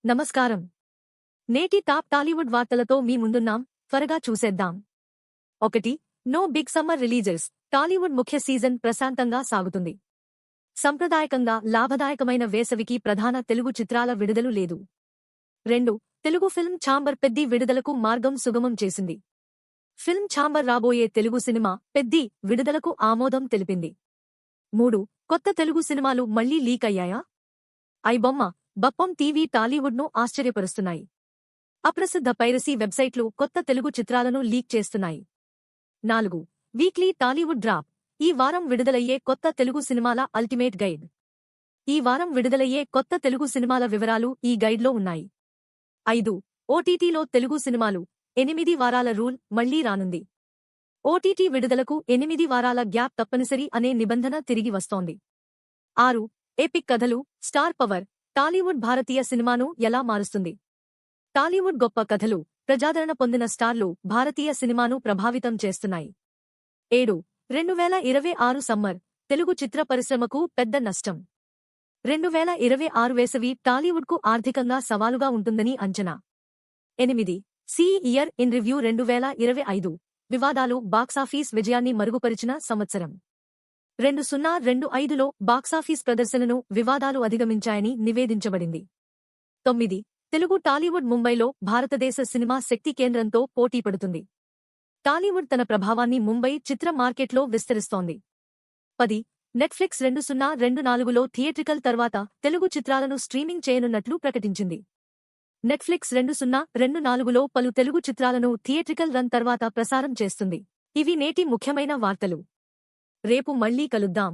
నమస్కారం. నేటి టాప్ టాలీవుడ్ వార్తలతో మీ ముందున్నాం. త్వరగా చూసేద్దాం. 1. No big summer releases. Tollywood ముఖ్య సీజన్ ప్రశాంతంగా సాగుతుంది. సంప్రదాయకంగా లాభదాయకమైన వేసవికి ప్రధాన తెలుగు చిత్రాల విడుదల లేదు. 2. తెలుగు ఫిల్మ్ ఛాంబర్ పెద్ది విడుదలకు మార్గం సుగమం చేసింది. ఫిల్మ్ ఛాంబర్ రాబోయే తెలుగు సినిమా పెద్ది విడుదలకు ఆమోదం తెలిపింది. 3. కొత్త తెలుగు సినిమాలు మళ్లీ లీక్ అయ్యాయా? ఐబొమ్మ, బప్పం టీవీ టాలీవుడ్ను ఆశ్చర్యపరుస్తున్నాయి. అప్రసిద్ధ పైరసీ వెబ్సైట్లు కొత్త తెలుగు చిత్రాలను లీక్ చేస్తున్నాయి. 4. Weekly Tollywood drop. ఈ వారం విడుదలయ్యే కొత్త తెలుగు సినిమాల అల్టిమేట్ గైడ్. ఈ వారం విడుదలయ్యే కొత్త తెలుగు సినిమాల వివరాలు ఈ గైడ్లో ఉన్నాయి. 5. ఓటీటీలో తెలుగు సినిమాలు 8 వారాల రూల్ మళ్లీ రానుంది. ఓటీటీ విడుదలకు 8 వారాల గ్యాప్ తప్పనిసరి అనే నిబంధన తిరిగి వస్తోంది. 6. ఎపిక్ కథలు, స్టార్ పవర్. టాలీవుడ్ భారతీయ సినిమాను ఎలా మారుస్తుంది? టాలీవుడ్ గొప్ప కథలు, ప్రజాదరణ పొందిన స్టార్లు భారతీయ సినిమాను ప్రభావితం చేస్తున్నాయి. 7. 2026 సమ్మర్. తెలుగు చిత్ర పరిశ్రమకు పెద్ద నష్టం. 2026 వేసవి టాలీవుడ్కు ఆర్థికంగా సవాలుగా ఉంటుందని అంచనా. 8. సి ఇయర్ ఇన్ రివ్యూ 2025. వివాదాలు బాక్సాఫీస్ విజయాన్ని మరుగుపరిచిన సంవత్సరం. 2025లో బాక్సాఫీస్ ప్రదర్శనను వివాదాలు అధిగమించాయని నివేదించబడింది. 9. తెలుగు టాలీవుడ్ ముంబైలో భారతదేశ సినిమా శక్తి కేంద్రంతో పోటీపడుతుంది. టాలీవుడ్ తన ప్రభావాన్ని ముంబై చిత్ర మార్కెట్లో విస్తరిస్తోంది. 10. నెట్ఫ్లిక్స్ 2024లో థియేట్రికల్ తర్వాత తెలుగు చిత్రాలను స్ట్రీమింగ్ చేయనున్నట్లు ప్రకటించింది. నెట్ఫ్లిక్స్ 2024లో పలు తెలుగు చిత్రాలను థియేట్రికల్ రన్ తర్వాత ప్రసారం చేస్తుంది. ఇవి నేటి ముఖ్యమైన వార్తలు. రేపు మళ్లీ కలుద్దాం.